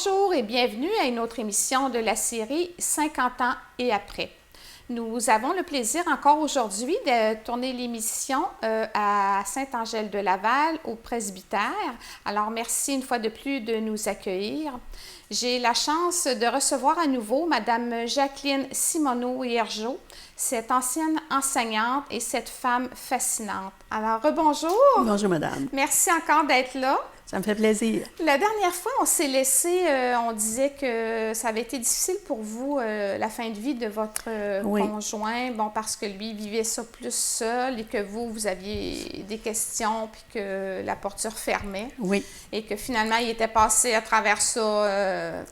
Bonjour et bienvenue à une autre émission de la série 50 ans et après. Nous avons le plaisir encore aujourd'hui de tourner l'émission à Sainte-Angèle-de-Laval, au presbytère. Alors, merci une fois de plus de nous accueillir. J'ai la chance de recevoir à nouveau Mme Jacqueline Simoneau-Hiergeau, cette ancienne enseignante et cette femme fascinante. Alors, rebonjour. Bonjour, madame. Merci encore d'être là. Ça me fait plaisir. La dernière fois, on s'est laissé, on disait que ça avait été difficile pour vous, la fin de vie de votre conjoint, bon, parce que lui vivait ça plus seul et que vous aviez des questions puis que la porte se refermait. Oui. Et que finalement, il était passé à travers ça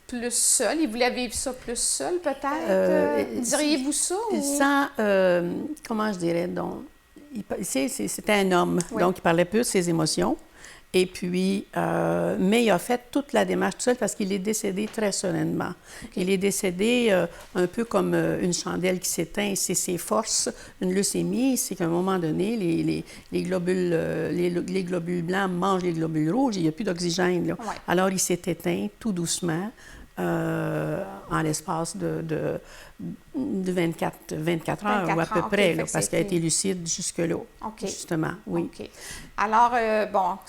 plus seul. Il voulait vivre ça plus seul, peut-être? Diriez-vous ça? Ou... Sans, comment je dirais, donc, c'était un homme, donc il parlait peu de ses émotions. Et puis, mais il a fait toute la démarche tout seul parce qu'il est décédé très sereinement. Okay. Il est décédé un peu comme une chandelle qui s'éteint. C'est ses forces. Une leucémie, c'est qu'à un moment donné, les globules blancs mangent les globules rouges et il n'y a plus d'oxygène. Là. Ouais. Alors, il s'est éteint tout doucement en l'espace de 24 heures ou à peu près, là, parce qu'elle a été lucide jusque-là, justement, oui. Okay. Alors, bon,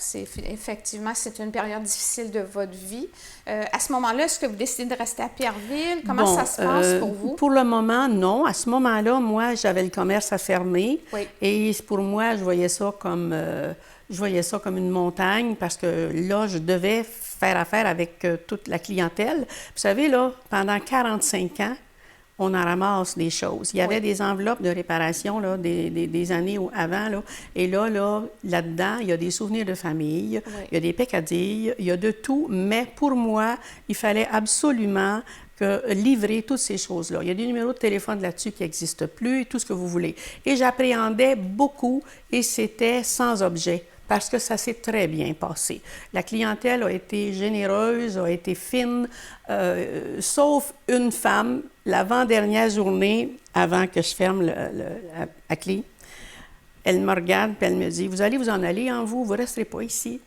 effectivement, c'est une période difficile de votre vie. À ce moment-là, est-ce que vous décidez de rester à Pierreville? Comment ça se passe pour vous? Pour le moment, non. À ce moment-là, moi, j'avais le commerce à fermer. Oui. Et pour moi, je voyais ça comme une montagne parce que là, je devais faire affaire avec toute la clientèle. Vous savez, là, pendant 45 ans, on en ramasse des choses. Il y avait des enveloppes de réparation là, des années avant. Là, et là-dedans, il y a des souvenirs de famille, il y a des peccadilles, il y a de tout. Mais pour moi, il fallait absolument livrer toutes ces choses-là. Il y a des numéros de téléphone là-dessus qui n'existent plus, tout ce que vous voulez. Et j'appréhendais beaucoup et c'était sans objet. Parce que ça s'est très bien passé. La clientèle a été généreuse, a été fine, sauf une femme, l'avant-dernière journée, avant que je ferme la clé, elle me regarde et elle me dit « Vous allez vous en aller en vous ne resterez pas ici. »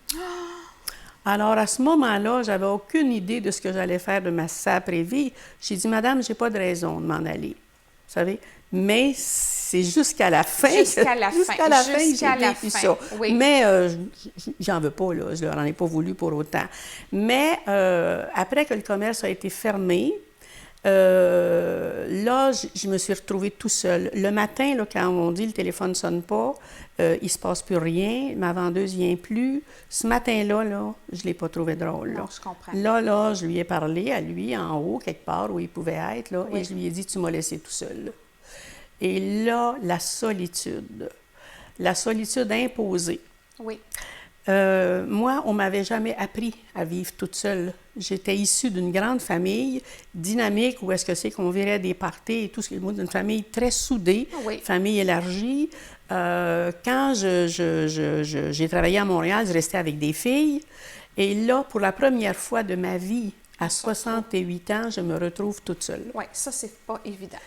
Alors, à ce moment-là, j'avais aucune idée de ce que j'allais faire de ma sacrée vie. J'ai dit « Madame, j'ai pas de raison de m'en aller. » Vous savez? Mais c'est jusqu'à la fin. Jusqu'à la fin, j'ai vécu ça. Oui. Mais j'en veux pas, là. Je leur en ai pas voulu pour autant. Mais après que le commerce a été fermé, là, je me suis retrouvée tout seule. Le matin, là, quand on dit le téléphone ne sonne pas, il se passe plus rien, ma vendeuse vient plus. Ce matin-là, là, je l'ai pas trouvé drôle. Là. Non, je comprends. Là, je lui ai parlé à lui, en haut, quelque part, où il pouvait être, là, et je lui ai dit, tu m'as laissé tout seul. Là. Et là, la solitude imposée. Oui. Moi, on ne m'avait jamais appris à vivre toute seule. J'étais issue d'une grande famille dynamique où est-ce que c'est qu'on verrait des parties et tout ce qui est d'une famille très soudée, famille élargie. Quand j'ai travaillé à Montréal, je restais avec des filles. Et là, pour la première fois de ma vie, à 68 ans, je me retrouve toute seule. Oui, ça, c'est pas évident.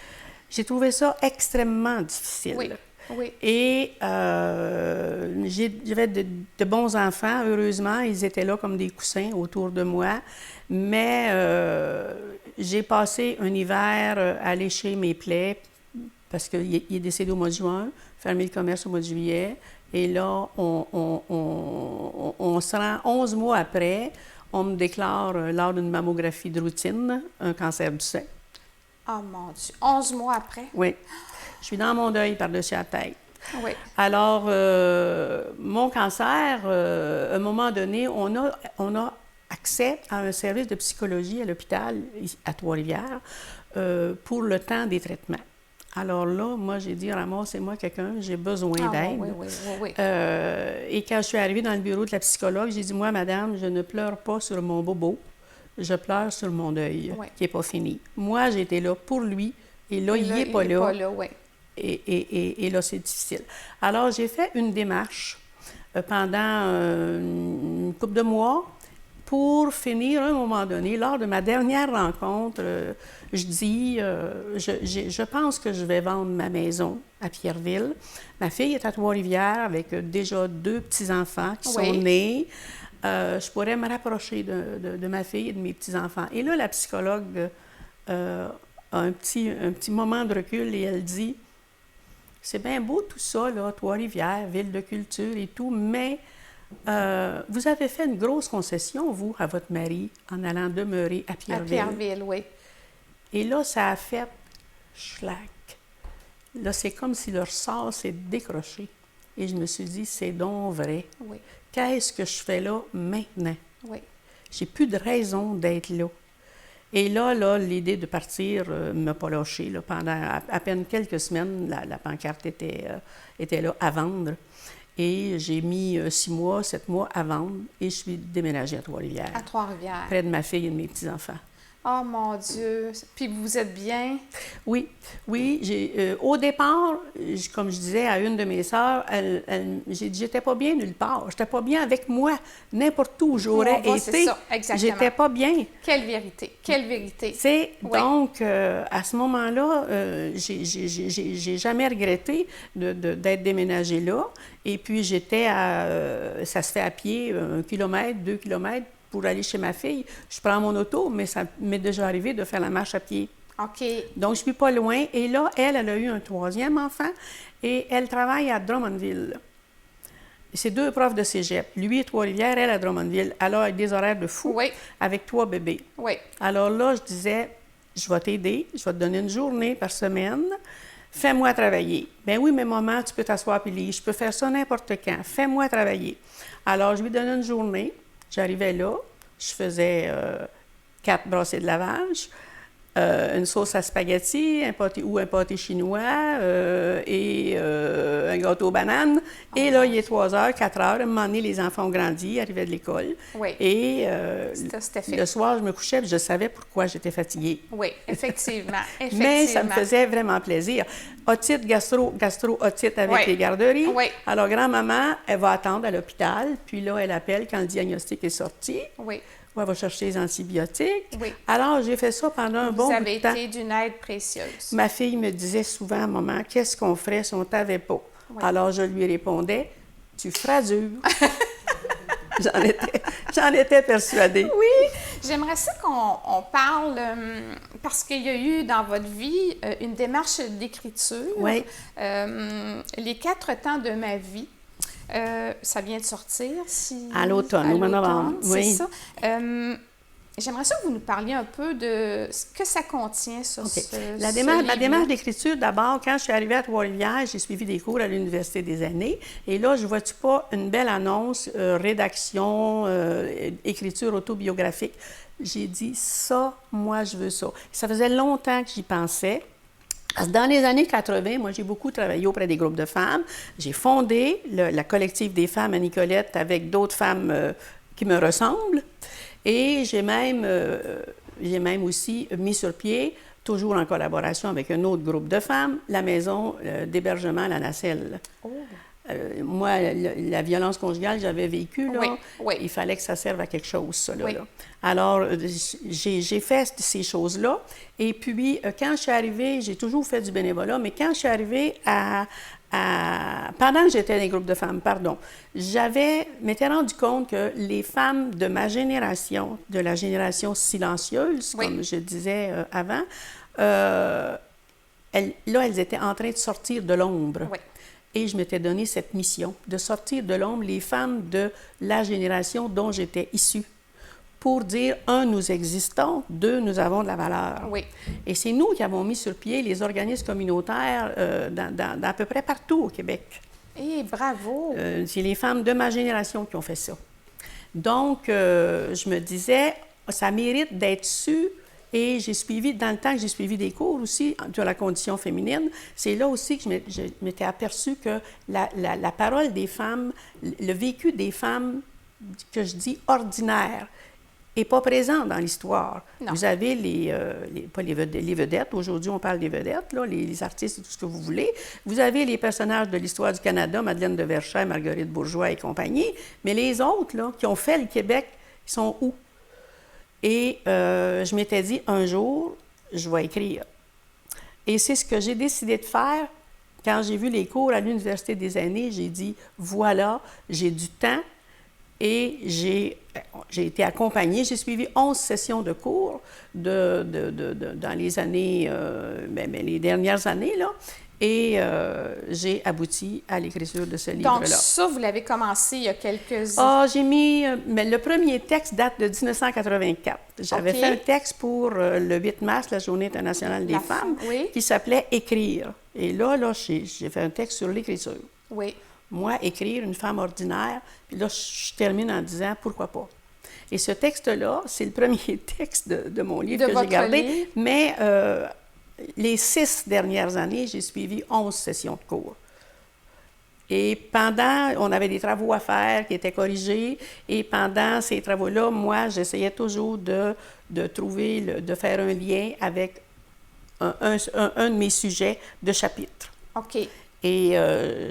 J'ai trouvé ça extrêmement difficile. Oui. Oui. Et j'avais de bons enfants, heureusement. Ils étaient là comme des coussins autour de moi. Mais j'ai passé un hiver à lécher mes plaies parce qu'il est décédé au mois de juin, fermé le commerce au mois de juillet. Et là, on se rend 11 mois après, on me déclare lors d'une mammographie de routine un cancer du sein. Oh mon Dieu! 11 mois après? Oui. Je suis dans mon deuil par-dessus la tête. Oui. Alors, mon cancer, à un moment donné, on a accès à un service de psychologie à l'hôpital à Trois-Rivières pour le temps des traitements. Alors là, moi, j'ai dit, ramassez-moi quelqu'un, j'ai besoin d'aide. Oui. Et quand je suis arrivée dans le bureau de la psychologue, j'ai dit, moi, madame, je ne pleure pas sur mon bobo, je pleure sur mon deuil, qui n'est pas fini. Moi, j'étais là pour lui, et là, il n'est pas là. Et là, c'est difficile. Alors, j'ai fait une démarche pendant une couple de mois pour finir, à un moment donné, lors de ma dernière rencontre, je dis, je pense que je vais vendre ma maison à Pierreville. Ma fille est à Trois-Rivières avec déjà 2 petits-enfants qui sont nés. je pourrais me rapprocher de ma fille et de mes petits-enfants. Et là, la psychologue a un petit moment de recul et elle dit, c'est bien beau tout ça, là, Trois-Rivières, ville de culture et tout, mais vous avez fait une grosse concession, vous, à votre mari, en allant demeurer à Pierreville. À Pierreville, oui. Et là, ça a fait schlac. Là, c'est comme si leur sort s'est décroché. Et je me suis dit, c'est donc vrai. Oui. Qu'est-ce que je fais là maintenant? Oui. J'ai plus de raison d'être là. Et là, l'idée de partir ne m'a pas lâchée. Là. Pendant à peine quelques semaines, la pancarte était là à vendre. Et j'ai mis 6 mois, 7 mois à vendre et je suis déménagée à Trois-Rivières. À Trois-Rivières. Près de ma fille et de mes petits-enfants. Oh mon Dieu! Puis vous êtes bien? Oui. Au départ, comme je disais à une de mes sœurs, j'ai dit j'étais pas bien nulle part. J'étais pas bien avec moi. N'importe où j'aurais été, c'est ça, exactement. J'étais pas bien. Quelle vérité! Quelle vérité! Oui. Donc, à ce moment-là, j'ai jamais regretté d'être déménagée là. Et puis, ça se fait à pied, 1 kilomètre, 2 kilomètres. Pour aller chez ma fille, je prends mon auto, mais ça m'est déjà arrivé de faire la marche à pied. OK. Donc, je ne suis pas loin. Et là, elle a eu un 3e enfant et elle travaille à Drummondville. C'est 2 profs de cégep. Lui, à Trois-Rivières, elle à Drummondville. Alors, avec des horaires de fou, oui. avec 3 bébés. Oui. Alors là, je disais, je vais t'aider, je vais te donner une journée par semaine. Fais-moi travailler. Ben oui, mais maman, tu peux t'asseoir puis lire. Je peux faire ça n'importe quand. Fais-moi travailler. Alors, je lui donnais une journée. J'arrivais là, je faisais 4 brassées de lavage, une sauce à spaghetti, un pâté chinois et un gâteau aux bananes. Et là, il est 3 heures, 4 heures. À un moment donné, les enfants ont grandi, ils arrivaient de l'école. Oui. Et c'était fait. Le soir, je me couchais et je savais pourquoi j'étais fatiguée. Oui, effectivement. Mais ça me faisait vraiment plaisir. Otite, gastro-otite avec les garderies. Oui. Alors, grand-maman, elle va attendre à l'hôpital, puis là, elle appelle quand le diagnostic est sorti. Oui. Ou elle va chercher les antibiotiques. Oui. Alors, j'ai fait ça pendant un bon bout de temps. Vous avez été d'une aide précieuse. Ma fille me disait souvent, maman, qu'est-ce qu'on ferait si on ne t'avait pas? Oui. Alors, je lui répondais, tu feras dur. J'en étais persuadée. Oui, j'aimerais ça qu'on parle, parce qu'il y a eu dans votre vie une démarche d'écriture. Oui. Les 4 temps de ma vie. Ça vient de sortir. À l'automne, au mois de novembre. Oui. C'est ça. J'aimerais ça que vous nous parliez un peu de ce que ça contient, ça. Okay. La démarche d'écriture, d'abord, quand je suis arrivée à Trois-Rivières, j'ai suivi des cours à l'Université des Aînés. Et là, je vois-tu pas une belle annonce, rédaction, écriture autobiographique. J'ai dit, ça, moi, je veux ça. Ça faisait longtemps que j'y pensais. Parce que dans les années 80, moi, j'ai beaucoup travaillé auprès des groupes de femmes. J'ai fondé la collective des femmes à Nicolette avec d'autres femmes qui me ressemblent. Et j'ai même aussi mis sur pied, toujours en collaboration avec un autre groupe de femmes, la maison d'hébergement à la Nacelle. Oh. Moi, la violence conjugale, j'avais vécu, là. Oui. Il fallait que ça serve à quelque chose, ça, là. Oui. Là. Alors, j'ai fait ces choses-là. Et puis, quand je suis arrivée, j'ai toujours fait du bénévolat, mais quand je suis arrivée pendant que j'étais dans les groupes de femmes, m'étais rendu compte que les femmes de ma génération, de la génération silencieuse, comme je disais avant, elles étaient en train de sortir de l'ombre. Oui. Et je m'étais donné cette mission de sortir de l'ombre les femmes de la génération dont j'étais issue. Pour dire, 1, nous existons, 2, nous avons de la valeur. Oui. Et c'est nous qui avons mis sur pied les organismes communautaires dans à peu près partout au Québec. Eh, bravo! C'est les femmes de ma génération qui ont fait ça. Donc, je me disais, ça mérite d'être su. Et j'ai suivi, dans le temps que j'ai suivi des cours aussi sur la condition féminine, c'est là aussi que je m'étais aperçue que la parole des femmes, le vécu des femmes, que je dis ordinaire, n'est pas présent dans l'histoire. Non. Vous avez les vedettes, aujourd'hui on parle des vedettes, là, les artistes et tout ce que vous voulez. Vous avez les personnages de l'histoire du Canada, Madeleine de Verchères, Marguerite Bourgeois et compagnie, mais les autres là, qui ont fait le Québec, ils sont où? Et je m'étais dit, un jour, je vais écrire. Et c'est ce que j'ai décidé de faire quand j'ai vu les cours à l'Université des Aînés. J'ai dit, voilà, j'ai du temps, Et j'ai été accompagnée, j'ai suivi 11 sessions de cours dans les années, les dernières années, là, et j'ai abouti à l'écriture de ce livre-là. Donc ça, vous l'avez commencé il y a quelques... Ah, j'ai mis... mais le premier texte date de 1984. J'avais fait un texte pour le 8 mars, la Journée internationale des femmes, qui s'appelait « Écrire ». Et là, j'ai fait un texte sur l'écriture. Oui. Moi, écrire, une femme ordinaire. Puis là, je termine en disant « Pourquoi pas ». Et ce texte-là, c'est le premier texte de mon livre que j'ai gardé. Livre. Mais les 6 dernières années, j'ai suivi 11 sessions de cours. Et on avait des travaux à faire qui étaient corrigés. Et pendant ces travaux-là, moi, j'essayais toujours de faire un lien avec un de mes sujets de chapitre. OK. Et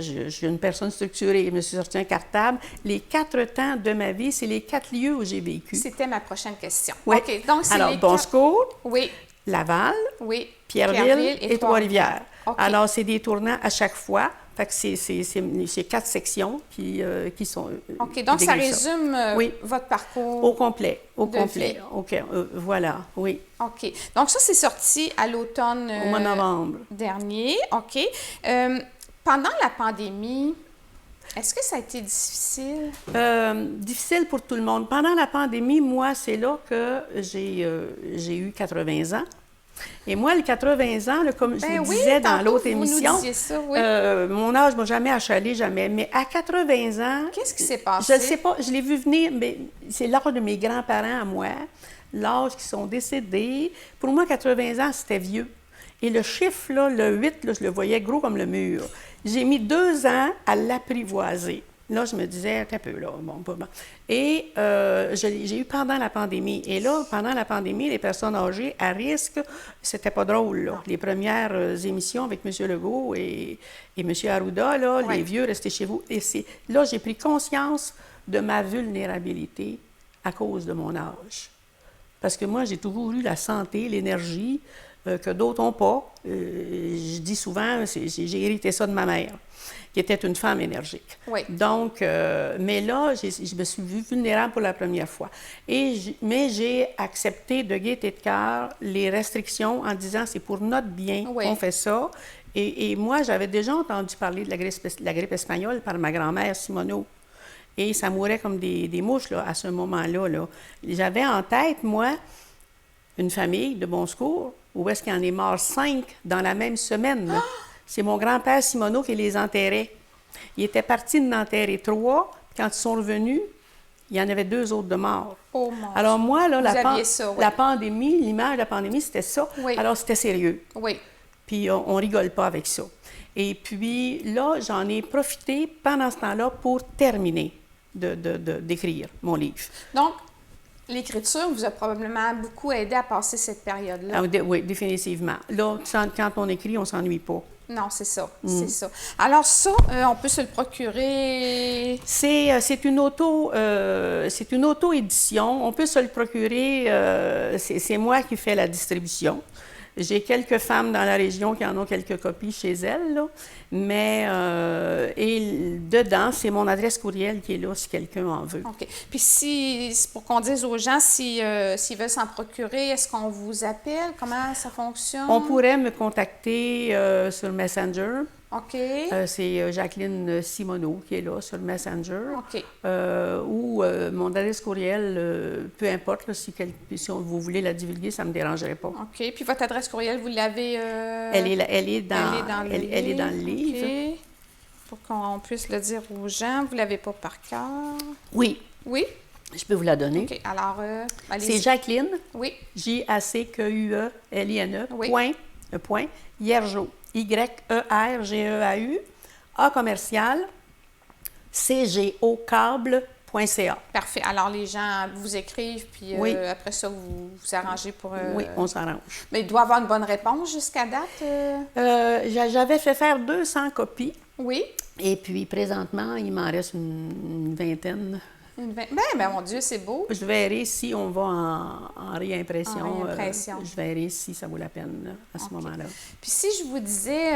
je suis une personne structurée. Je me suis sorti un cartable. Les 4 temps de ma vie, c'est les 4 lieux où j'ai vécu. C'était ma prochaine question. Oui. OK. Donc, c'est alors, Bon Secours, oui. Laval, oui. Pierreville et Trois-Rivières. Okay. Alors, c'est des tournants à chaque fois. Fait que c'est 4 sections qui sont... OK. Donc, ça résume votre parcours? Au complet. Au complet. OK. Voilà. Oui. OK. Donc, ça, c'est sorti à l'automne... au mois de novembre. Dernier. OK. Pendant la pandémie, est-ce que ça a été difficile? Difficile pour tout le monde. Pendant la pandémie, moi, c'est là que j'ai eu 80 ans. Et moi, le 80 ans, là, comme je vous disais dans l'autre émission, ça, mon âge ne m'a jamais achalé, jamais. Mais à 80 ans... Qu'est-ce qui s'est passé? Je ne sais pas, je l'ai vu venir, mais c'est l'âge de mes grands-parents à moi, l'âge qui sont décédés. Pour moi, 80 ans, c'était vieux. Et le chiffre, là, le 8, là, je le voyais gros comme le mur. J'ai mis 2 ans à l'apprivoiser. Là, je me disais, un peu, là, bon, pas bon. Et j'ai eu pendant la pandémie. Et là, pendant la pandémie, les personnes âgées à risque, c'était pas drôle, là. Les premières émissions avec M. Legault et M. Arruda, là, les vieux, restez chez vous. Et là, j'ai pris conscience de ma vulnérabilité à cause de mon âge. Parce que moi, j'ai toujours eu la santé, l'énergie que d'autres n'ont pas. Je dis souvent, j'ai hérité ça de ma mère, qui était une femme énergique. Oui. Donc, mais là, je me suis vue vulnérable pour la première fois. Mais j'ai accepté de gaieté de cœur les restrictions en disant c'est pour notre bien qu'on fait ça. Et moi, j'avais déjà entendu parler de la grippe espagnole par ma grand-mère Simoneau. Et ça mourait comme des mouches là, à ce moment-là. Là. J'avais en tête, moi, une famille de Bon Secours où est-ce qu'il y en est mort 5 dans la même semaine. Là. C'est mon grand-père Simoneau qui les enterrait. Il était parti d'en enterrer 3. Quand ils sont revenus, il y en avait 2 autres de morts. Oh mon Alors moi, là, la pandémie, l'image de la pandémie, c'était ça. Oui. Alors c'était sérieux. Oui. Puis on rigole pas avec ça. Et puis là, j'en ai profité pendant ce temps-là pour terminer d'écrire mon livre. Donc, l'écriture vous a probablement beaucoup aidé à passer cette période-là. Oui, définitivement. Là, quand on écrit, on ne s'ennuie pas. Non, c'est ça, c'est ça. Alors ça, on peut se le procurer? C'est une auto-édition. On peut se le procurer. C'est moi qui fais la distribution. J'ai quelques femmes dans la région qui en ont quelques copies chez elles, là. Mais et dedans, c'est mon adresse courriel qui est là si quelqu'un en veut. OK. Puis pour qu'on dise aux gens s'ils veulent s'en procurer, est-ce qu'on vous appelle? Comment ça fonctionne? On pourrait me contacter sur Messenger. OK. C'est Jacqueline Simoneau qui est là sur Messenger. OK. Ou mon adresse courriel, peu importe, là, si vous voulez la divulguer, ça ne me dérangerait pas. OK. Puis votre adresse courriel, vous l'avez... Elle est dans le livre. OK. Pour qu'on puisse le dire aux gens. Vous ne l'avez pas par cœur? Oui. Oui? Je peux vous la donner. OK. Alors, allez-y. C'est Jacqueline. Oui. Jacqueline. Oui. Point. Hiergeau. YERGEAU. A commercial. CGOcable.ca. Parfait. Alors, les gens vous écrivent, puis après ça, vous arrangez pour... Oui, on s'arrange. Mais il doit avoir une bonne réponse jusqu'à date? J'avais fait faire 200 copies. Oui. Et puis, présentement, il m'en reste une vingtaine. Ben, mon Dieu, c'est beau. Je verrai si on va en réimpression. En réimpression. Je verrai si ça vaut la peine là, à ce moment-là. Puis si je vous disais,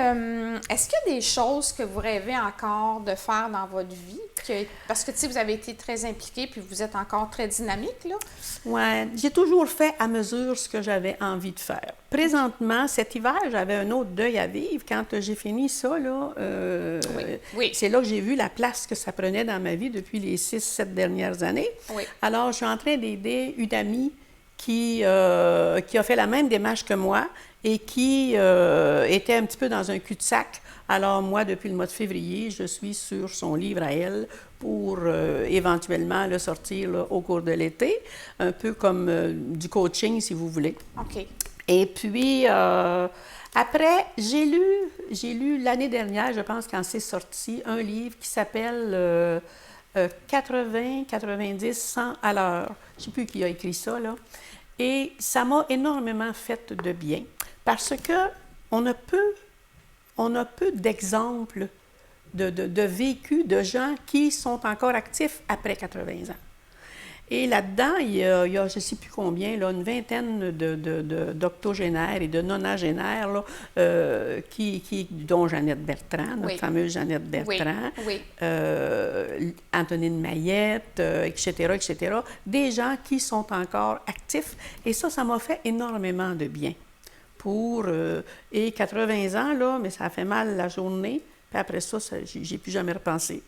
est-ce qu'il y a des choses que vous rêvez encore de faire dans votre vie? Parce que, tu sais, vous avez été très impliqué puis vous êtes encore très dynamique, là. Oui, j'ai toujours fait à mesure ce que j'avais envie de faire. Présentement, cet hiver, j'avais un autre deuil à vivre. Quand j'ai fini ça, là, oui. c'est là que j'ai vu la place que ça prenait dans ma vie depuis les 6-7 dernières années. Oui. Alors, je suis en train d'aider une amie qui a fait la même démarche que moi et qui était un petit peu dans un cul-de-sac. Alors, moi, depuis le mois de février, je suis sur son livre à elle pour éventuellement le sortir là, au cours de l'été, un peu comme du coaching, si vous voulez. OK. Et puis, après, j'ai lu l'année dernière, je pense, quand c'est sorti, un livre qui s'appelle 80, 90, 100 à l'heure. Je ne sais plus qui a écrit ça, là. Et ça m'a énormément fait de bien parce que on a peu d'exemples de vécus de gens qui sont encore actifs après 80 ans. Et là-dedans, il y a je ne sais plus combien, là, une vingtaine d'octogénaires et de nonagénaires, là, dont Jeannette Bertrand, notre fameuse Jeannette Bertrand, Antonine Mayette, etc., etc. Des gens qui sont encore actifs. Et ça m'a fait énormément de bien. Et 80 ans, là, mais ça a fait mal la journée. Puis après ça j'ai plus jamais repensé.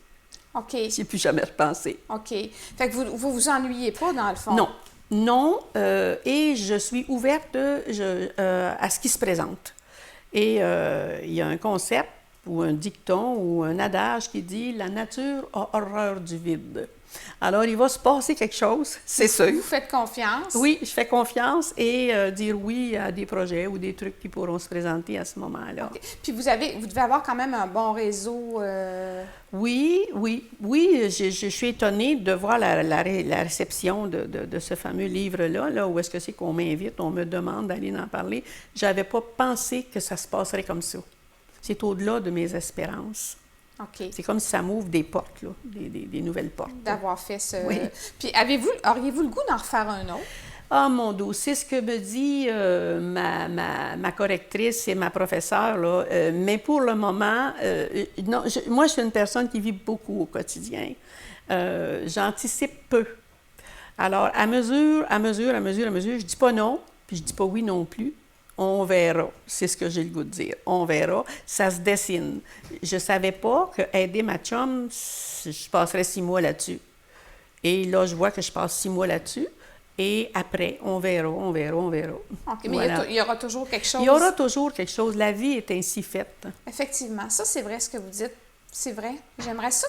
OK. J'ai plus jamais repensé. OK. Fait que vous ennuyez pas, dans le fond? Non. Non, et je suis ouverte à ce qui se présente. Et il y a un concept ou un dicton ou un adage qui dit « La nature a horreur du vide ». Alors, il va se passer quelque chose, c'est sûr. Vous faites confiance? Oui, je fais confiance et dire oui à des projets ou des trucs qui pourront se présenter à ce moment-là. Okay. Puis vous devez avoir quand même un bon réseau. Oui, je suis étonnée de voir la réception de ce fameux livre-là, là, où est-ce que c'est qu'on m'invite, on me demande d'aller en parler. Je n'avais pas pensé que ça se passerait comme ça. C'est au-delà de mes espérances. OK. C'est comme si ça m'ouvre des portes, là, des nouvelles portes. D'avoir fait ce... Oui. Puis auriez-vous le goût d'en refaire un autre? Ah, mon dos, c'est ce que me dit ma correctrice et ma professeure, là. Mais pour le moment, non, moi, je suis une personne qui vit beaucoup au quotidien. J'anticipe peu. Alors, à mesure, je dis pas non, puis je dis pas oui non plus. On verra. C'est ce que j'ai le goût de dire. On verra. Ça se dessine. Je savais pas que aider ma chum, je passerais 6 mois là-dessus. Et là, je vois que je passe 6 mois là-dessus. Et après, on verra. OK, mais voilà. il y aura toujours quelque chose. Il y aura toujours quelque chose. La vie est ainsi faite. Effectivement. Ça, c'est vrai ce que vous dites. C'est vrai. J'aimerais ça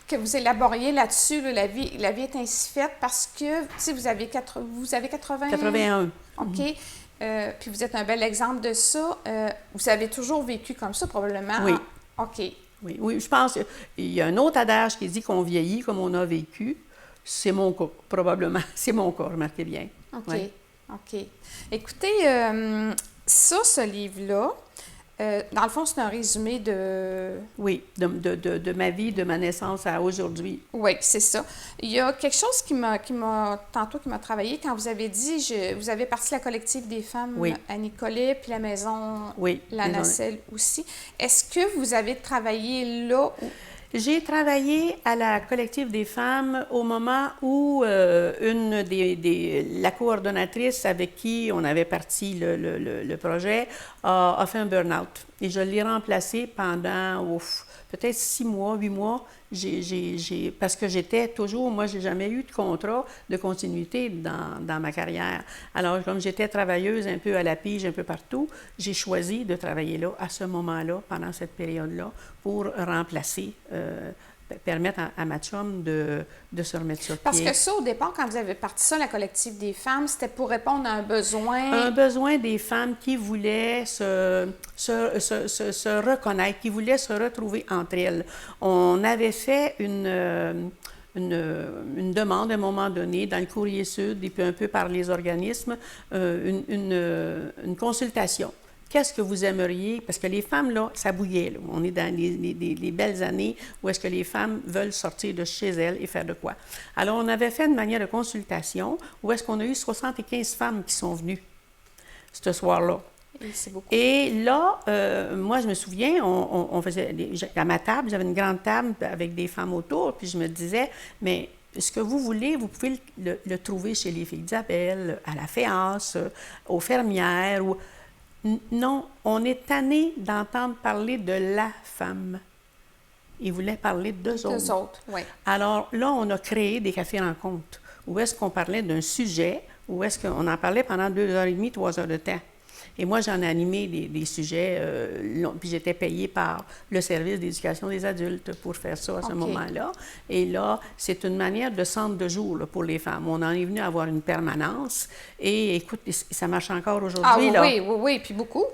que vous élaboriez là-dessus. Là, la vie est ainsi faite parce que, tu sais, vous avez 80... 81. OK. Puis vous êtes un bel exemple de ça. Vous avez toujours vécu comme ça, probablement. Oui. OK. Oui, je pense qu'il y a un autre adage qui dit qu'on vieillit comme on a vécu. C'est mon cas, probablement. C'est mon cas, remarquez bien. OK. Oui. OK. Écoutez, ce livre-là, dans le fond, c'est un résumé de... Oui, de ma vie, de ma naissance à aujourd'hui. Oui, c'est ça. Il y a quelque chose qui m'a travaillé quand vous avez dit, vous avez parti la collective des femmes à Nicolet, puis la maison La Nacelle aussi. Est-ce que vous avez travaillé là? J'ai travaillé à la collective des femmes au moment où la coordonnatrice avec qui on avait parti le projet a fait un burn-out. Et je l'ai remplacée pendant peut-être 6 mois, 8 mois. Parce que moi, j'ai jamais eu de contrat de continuité dans ma carrière. Alors, comme j'étais travailleuse un peu à la pige, un peu partout, j'ai choisi de travailler là, à ce moment-là, pendant cette période-là, pour remplacer, permettre à ma chum de se remettre sur pied. Parce que ça, au départ, quand vous avez parti ça, la collective des femmes, c'était pour répondre à un besoin... Un besoin des femmes qui voulaient se reconnaître, qui voulaient se retrouver entre elles. On avait fait une demande à un moment donné dans le Courrier Sud et puis un peu par les organismes, une consultation. qu'est-ce que vous aimeriez? Parce que les femmes, là, ça bouillait. Là. On est dans les belles années où est-ce que les femmes veulent sortir de chez elles et faire de quoi. Alors, on avait fait une manière de consultation où est-ce qu'on a eu 75 femmes qui sont venues ce soir-là. Et là, moi, je me souviens, on faisait à ma table, j'avais une grande table avec des femmes autour, puis je me disais, mais ce que vous voulez, vous pouvez le trouver chez les filles d'Isabelle, à la Féance, aux fermières. Non, on est tanné d'entendre parler de la femme. Ils voulaient parler d'eux autres. D'eux autres, oui. Alors là, on a créé des cafés-rencontres où est-ce qu'on parlait d'un sujet, où est-ce qu'on en parlait pendant 2h30, 3 heures de temps. Et moi, j'en ai animé des sujets, puis j'étais payée par le service d'éducation des adultes pour faire ça à ce moment-là. Et là, c'est une manière de centre de jour là, pour les femmes. On en est venu avoir une permanence. Et écoute, ça marche encore aujourd'hui. Ah oui, puis beaucoup.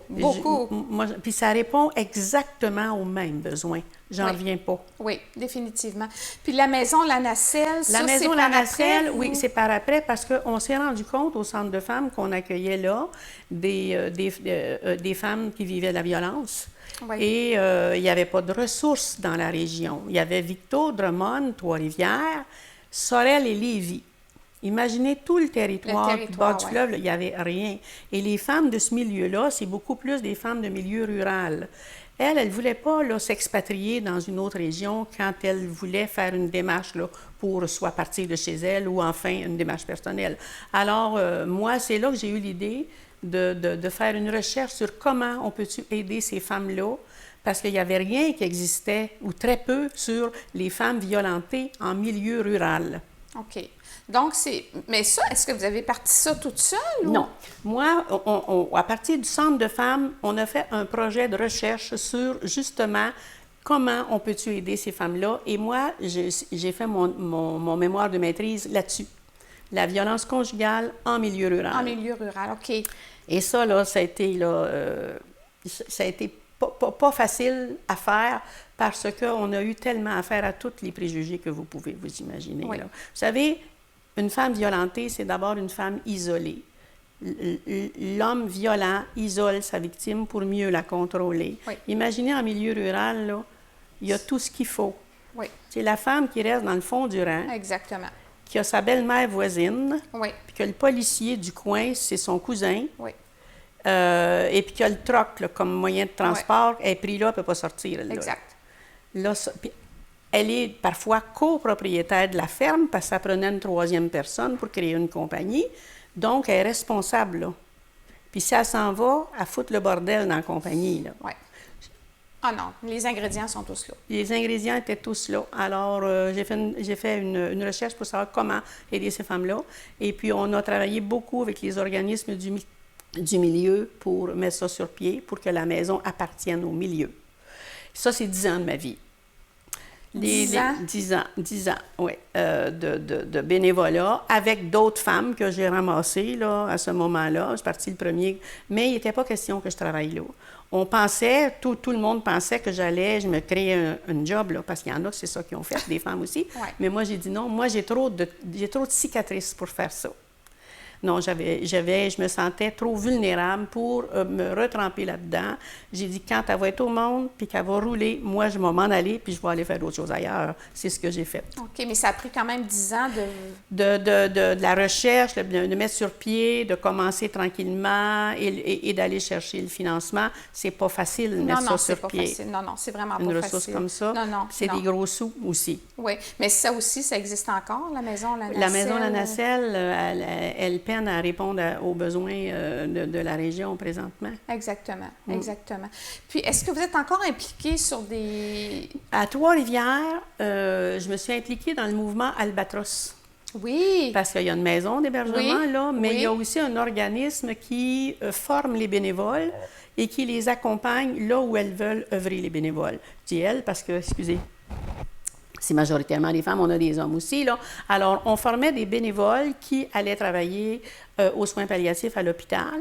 Puis ça répond exactement aux mêmes besoins. J'en reviens pas. Oui, définitivement. Puis la maison La Nacelle, La maison La Nacelle, oui, c'est par après parce qu'on s'est rendu compte au centre de femmes qu'on accueillait là des femmes qui vivaient la violence. Oui. Et il n'y avait pas de ressources dans la région. Il y avait Victo, Drummond, Trois-Rivières, Sorel et Lévis. Imaginez tout le territoire du bas du fleuve, il n'y avait rien. Et les femmes de ce milieu-là, c'est beaucoup plus des femmes de milieu rural. Elle ne voulait pas s'expatrier dans une autre région quand elle voulait faire une démarche là, pour soit partir de chez elle ou enfin une démarche personnelle. Alors, moi, c'est là que j'ai eu l'idée de faire une recherche sur comment on peut aider ces femmes-là, parce qu'il n'y avait rien qui existait, ou très peu, sur les femmes violentées en milieu rural. OK. Donc, mais ça, est-ce que vous avez parti ça toute seule? Ou? Non. Moi, à partir du Centre de femmes, on a fait un projet de recherche sur, justement, comment on peut aider ces femmes-là. Et moi, j'ai fait mon mémoire de maîtrise là-dessus. La violence conjugale en milieu rural. En milieu rural, OK. Et ça, là, ça a été pas facile à faire parce qu'on a eu tellement affaire à tous les préjugés que vous pouvez vous imaginer. Oui. Là. Vous savez, une femme violentée, c'est d'abord une femme isolée. L'homme violent isole sa victime pour mieux la contrôler. Oui. Imaginez en milieu rural, là, il y a tout ce qu'il faut. Oui. C'est la femme qui reste dans le fond du rang. Exactement. Qui a sa belle-mère voisine. Oui. Puis que le policier du coin, c'est son cousin. Oui. Et puis qu'il y a le troc là, comme moyen de transport. Elle est prise là, elle ne peut pas sortir. Là. Exact. Là, elle est parfois copropriétaire de la ferme parce que ça prenait une troisième personne pour créer une compagnie. Donc, elle est responsable. Là. Puis si elle s'en va, elle fout le bordel dans la compagnie. Oui. Ah non, les ingrédients sont tous là. Les ingrédients étaient tous là. Alors, j'ai fait une recherche pour savoir comment aider ces femmes-là. Et puis, on a travaillé beaucoup avec les organismes du milieu pour mettre ça sur pied, pour que la maison appartienne au milieu. Ça, c'est 10 ans de ma vie. 10 ans? 10 ans, oui, de bénévolat avec d'autres femmes que j'ai ramassées là, à ce moment-là. Je suis partie le premier, mais il n'était pas question que je travaille là. On pensait, tout le monde pensait que je me créer un job, là, parce qu'il y en a, c'est ça qu'ils ont fait, des femmes aussi. Ouais. Mais moi, j'ai dit non, moi, j'ai trop de cicatrices pour faire ça. Non, je me sentais trop vulnérable pour me retremper là-dedans. J'ai dit, quand elle va être au monde, puis qu'elle va rouler, moi, je vais m'en aller, puis je vais aller faire d'autres choses ailleurs. C'est ce que j'ai fait. OK, mais ça a pris quand même 10 ans de la recherche, de mettre sur pied, de commencer tranquillement et d'aller chercher le financement. C'est pas facile de mettre ça sur pied. Facile. Non, c'est vraiment pas facile. Une ressource comme ça, c'est des gros sous aussi. Oui, mais ça aussi, ça existe encore, la maison La Nacelle? La maison La Nacelle, elle peine à répondre aux besoins de la région présentement. Exactement, exactement. Puis, est-ce que vous êtes encore impliqué sur des... À Trois-Rivières, je me suis impliquée dans le mouvement Albatros. Oui. Parce qu'il y a une maison d'hébergement, là, mais il y a aussi un organisme qui forme les bénévoles et qui les accompagne là où elles veulent œuvrer, les bénévoles. Je dis elles parce que, excusez, c'est majoritairement des femmes, on a des hommes aussi, là. Alors, on formait des bénévoles qui allaient travailler aux soins palliatifs à l'hôpital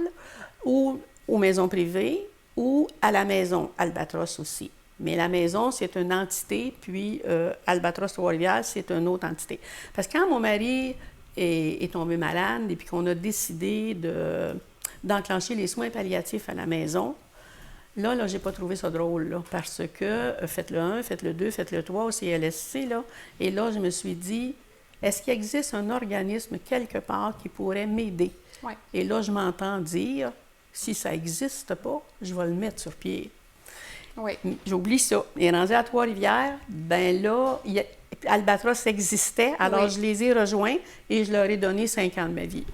ou aux maisons privées ou à la maison Albatros aussi. Mais la maison, c'est une entité, puis Albatros Trois-Rivières, c'est une autre entité. Parce que quand mon mari est tombé malade et puis qu'on a décidé d'enclencher les soins palliatifs à la maison, Là, j'ai pas trouvé ça drôle, là, parce que faites le 1, faites le 2, faites le 3 au CLSC, là. Et là, je me suis dit, est-ce qu'il existe un organisme quelque part qui pourrait m'aider? Ouais. Et là, je m'entends dire, si ça n'existe pas, je vais le mettre sur pied. Oui. J'oublie ça. Et rendu à Trois-Rivières, ben là, Albatros existait, alors je les ai rejoints et je leur ai donné 5 ans de ma vie.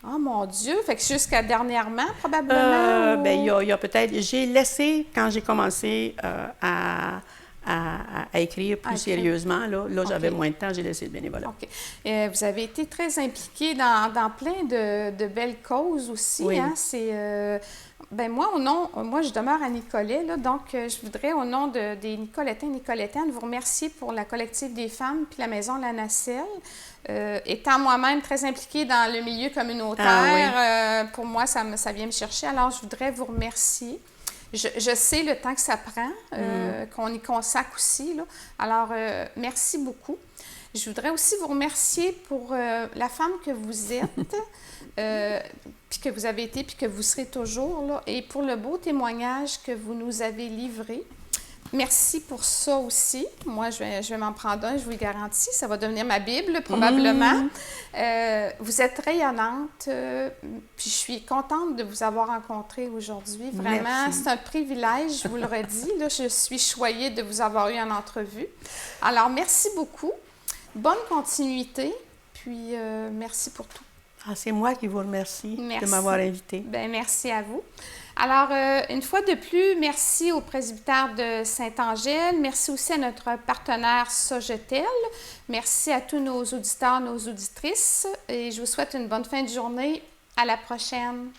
Oh mon Dieu! Fait que jusqu'à dernièrement, probablement? Ben, il y a peut-être... J'ai laissé, quand j'ai commencé à écrire plus sérieusement, là j'avais moins de temps, j'ai laissé le bénévolat. OK. Vous avez été très impliqué dans plein de belles causes aussi. Oui. Hein? Ben moi, je demeure à Nicolet, là, donc je voudrais, au nom des Nicolétains et Nicolétaines, vous remercier pour la collective des femmes puis la maison La Nacelle. Étant moi-même très impliquée dans le milieu communautaire, pour moi, ça vient me chercher. Alors, je voudrais vous remercier. Je sais le temps que ça prend, qu'on y consacre aussi, là. Alors, merci beaucoup. Je voudrais aussi vous remercier pour la femme que vous êtes, puis que vous avez été, puis que vous serez toujours, là, et pour le beau témoignage que vous nous avez livré. Merci pour ça aussi. Moi, je vais m'en prendre un, je vous le garantis. Ça va devenir ma Bible, probablement. Vous êtes rayonnante, puis je suis contente de vous avoir rencontré aujourd'hui. Vraiment, c'est un privilège, je vous le redis. Là, je suis choyée de vous avoir eu en entrevue. Alors, merci beaucoup. Bonne continuité, puis merci pour tout. C'est moi qui vous remercie de m'avoir invitée. Bien, merci à vous. Alors, une fois de plus, merci au presbytère de Saint-Angèle. Merci aussi à notre partenaire Sogetel. Merci à tous nos auditeurs, nos auditrices. Et je vous souhaite une bonne fin de journée. À la prochaine.